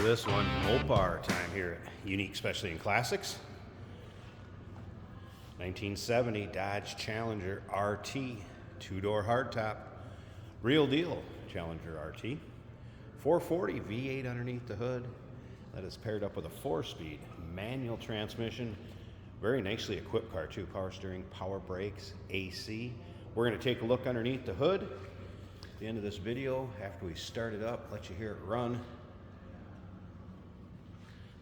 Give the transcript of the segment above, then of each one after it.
this one, Mopar time here at Unique Specialty and Classics. 1970 Dodge Challenger RT, two-door hardtop, real deal Challenger RT. 440 V8 underneath the hood. That is paired up with a 4-speed manual transmission. Very nicely equipped car too. Power steering, power brakes, AC. We're going to take a look underneath the hood. At the end of this video, after we start it up, let you hear it run.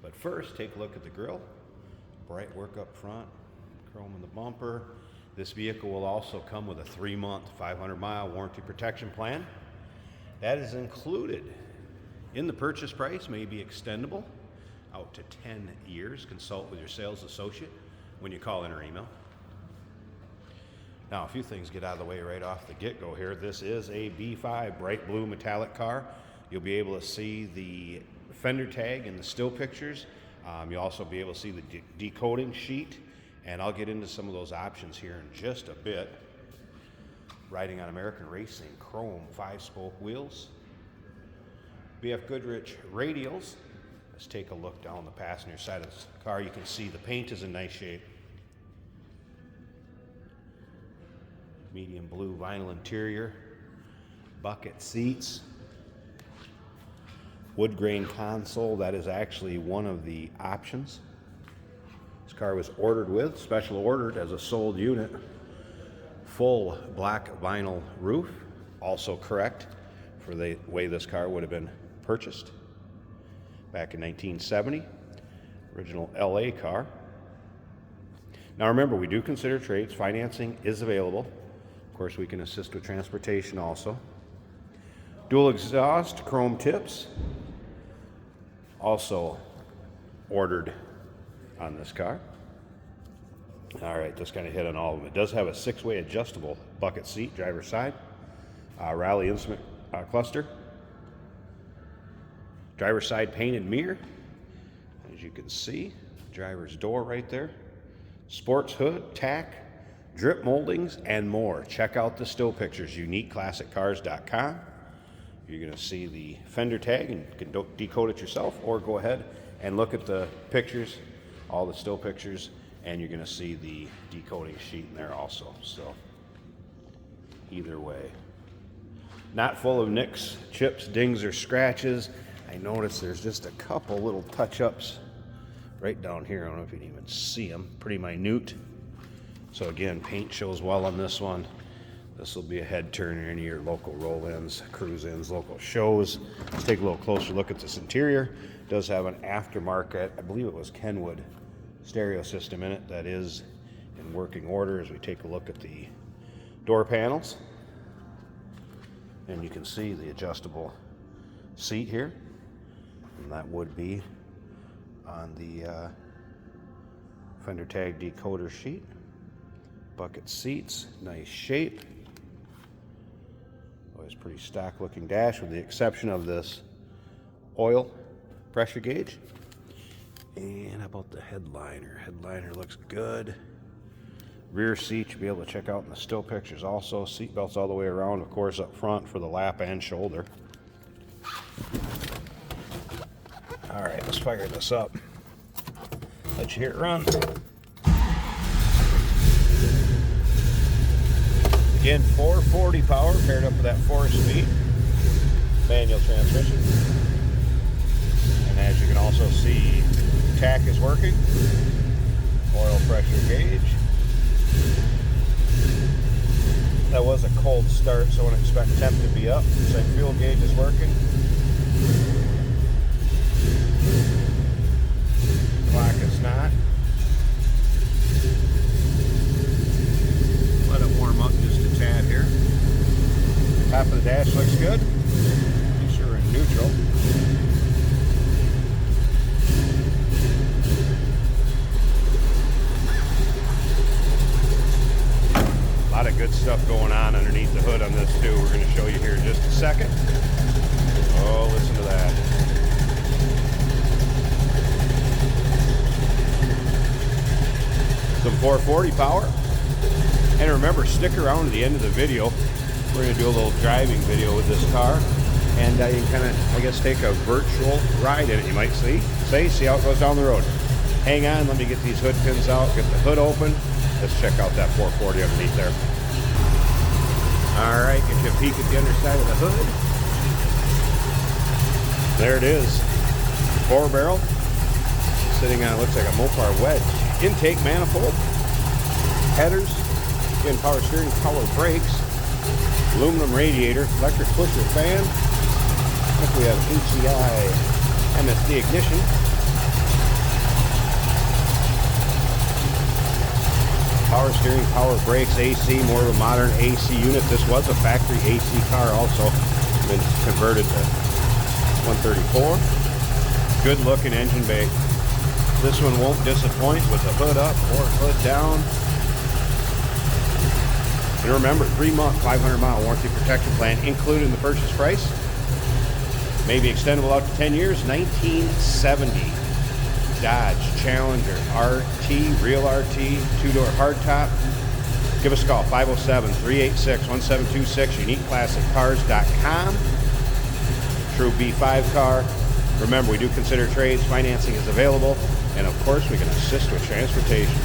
But first, take a look at the grille. Bright work up front, chrome in the bumper. This vehicle will also come with a 3-month, 500-mile warranty protection plan. That is included in the purchase price, may be extendable out to 10 years. Consult with your sales associate when you call in or email. Now, a few things get out of the way right off the get-go here. This is a B5 bright blue metallic car. You'll be able to see the fender tag in the still pictures. You'll also be able to see the decoding sheet, and I'll get into some of those options here in just a bit. Riding on American Racing chrome 5-spoke wheels. BF Goodrich radials. Let's take a look down the passenger side of this car. You can see the paint is in nice shape. Medium blue vinyl interior. Bucket seats. Wood grain console. That is actually one of the options. This car was ordered with, special ordered as a sold unit. Full black vinyl roof. Also correct for the way this car would have been purchased back in 1970. Original LA car. Now remember, we do consider trades. Financing is available. Of course, we can assist with transportation also. Dual exhaust, chrome tips. Also ordered on this car. All right, just kind of hit on all of them. It does have a 6-way adjustable bucket seat, driver's side. Rally instrument cluster. Driver's side painted mirror. As you can see, driver's door right there. Sports hood, tack, drip moldings, and more. Check out the still pictures, uniqueclassiccars.com. You're going to see the fender tag and you can decode it yourself, or go ahead and look at the pictures, all the still pictures, and you're going to see the decoding sheet in there also. So either way, not full of nicks, chips, dings, or scratches. I noticed there's just a couple little touch-ups right down here. I don't know if you can even see them. Pretty minute. So again, paint shows well on this one. This will be a head turner in your local roll-ins, cruise-ins, local shows. Let's take a little closer look at this interior. It does have an aftermarket, I believe it was Kenwood stereo system in it. That is in working order as we take a look at the door panels. And you can see the adjustable seat here. And that would be on the fender tag decoder sheet. Bucket seats, nice shape. Always pretty stock looking dash with the exception of this oil pressure gauge. And how about the headliner? Headliner looks good. Rear seat you'll be able to check out in the still pictures also. Seat belts all the way around, of course, up front for the lap and shoulder. All right, let's fire this up. Let you hear it run. Again, 440 power paired up with that 4-speed manual transmission. And as you can also see, tack is working. Oil pressure gauge. That was a cold start, so I wouldn't expect temp to be up. Same fuel gauge is working. Clock is not. Let it warm up just a tad here. Top of the dash looks good. Be sure we're in neutral. A lot of good stuff going on underneath the hood on this too. We're going to show you here in just a second. Oh, listen to that. Some 440 power. And remember, stick around to the end of the video. We're going to do a little driving video with this car. and you can kind of, I guess, take a virtual ride in it. You might see how it goes down the road. Hang on, let me get these hood pins out, get the hood open. Let's check out that 440 underneath there. All right, get you a peek at the underside of the hood. There it is. 4-barrel, sitting on, looks like a Mopar wedge. Intake manifold, headers, again, power steering, power brakes, aluminum radiator, electric pusher fan. I think we have HEI MSD ignition. Power steering, power brakes, AC, more of a modern AC unit. This was a factory AC car also, been converted to 134. Good looking engine bay. This one won't disappoint with the hood up or hood down. And remember, 3-month, 500-mile warranty protection plan included in the purchase price. Maybe extendable out to 10 years. 1970 Dodge Challenger RT, real RT, 2-door hardtop. Give us a call, 507-386-1726, uniqueclassiccars.com. True B5 car. Remember, we do consider trades. Financing is available. And of course, we can assist with transportation.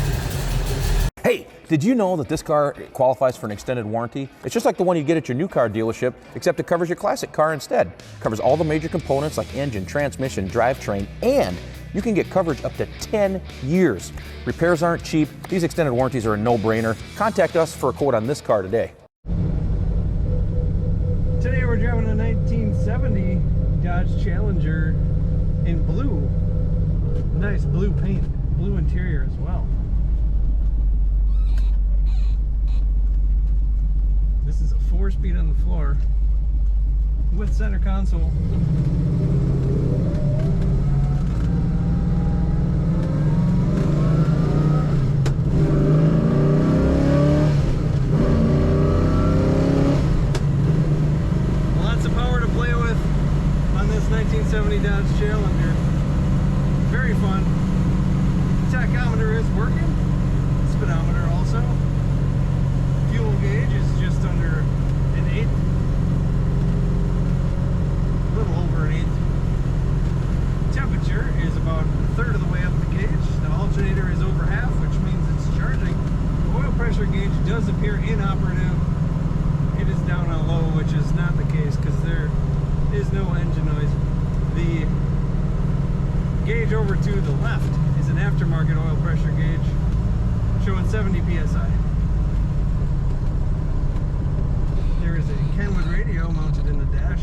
Hey, did you know that this car qualifies for an extended warranty? It's just like the one you get at your new car dealership, except it covers your classic car instead. It covers all the major components like engine, transmission, drivetrain, and you can get coverage up to 10 years. Repairs aren't cheap. These extended warranties are a no-brainer. Contact us for a quote on this car today. Today we're driving a 1970 Dodge Challenger in blue. Nice blue paint, blue interior as well. This is a 4-speed on the floor with center console. Lots of power to play with on this 1970 Dodge Challenger. Very fun. Tachometer is working. Speedometer also. Fuel gauge is just under an 1/8. A little over an 1/8. Temperature is about 1/3 of the way up the gauge. The alternator is over half, which means it's charging. The oil pressure gauge does appear inoperative. It is down on low, which is not the case because there is no engine noise. The gauge over to the left is an aftermarket oil pressure gauge showing 70 psi. There is a Kenwood radio mounted in the dash.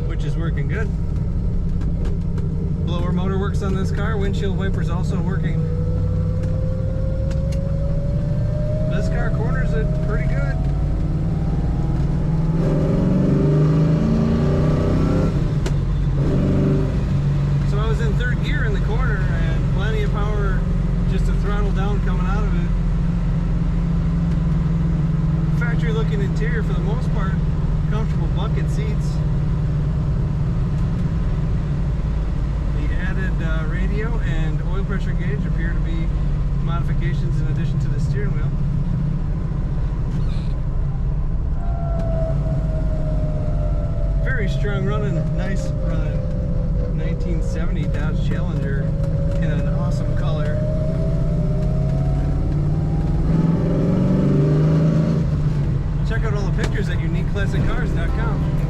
Which is working good. Blower motor works on this car. Windshield wipers also working. This car corners it pretty good. So I was in 3rd gear in the corner and plenty of power just to throttle down coming out of it. Factory looking interior for the most part. Comfortable bucket seats. The added radio and oil pressure gauge appear to be modifications in addition to the steering wheel. Very strong running, nice running 1970 Dodge Challenger in an awesome color. Check out all the pictures at uniqueclassiccars.com.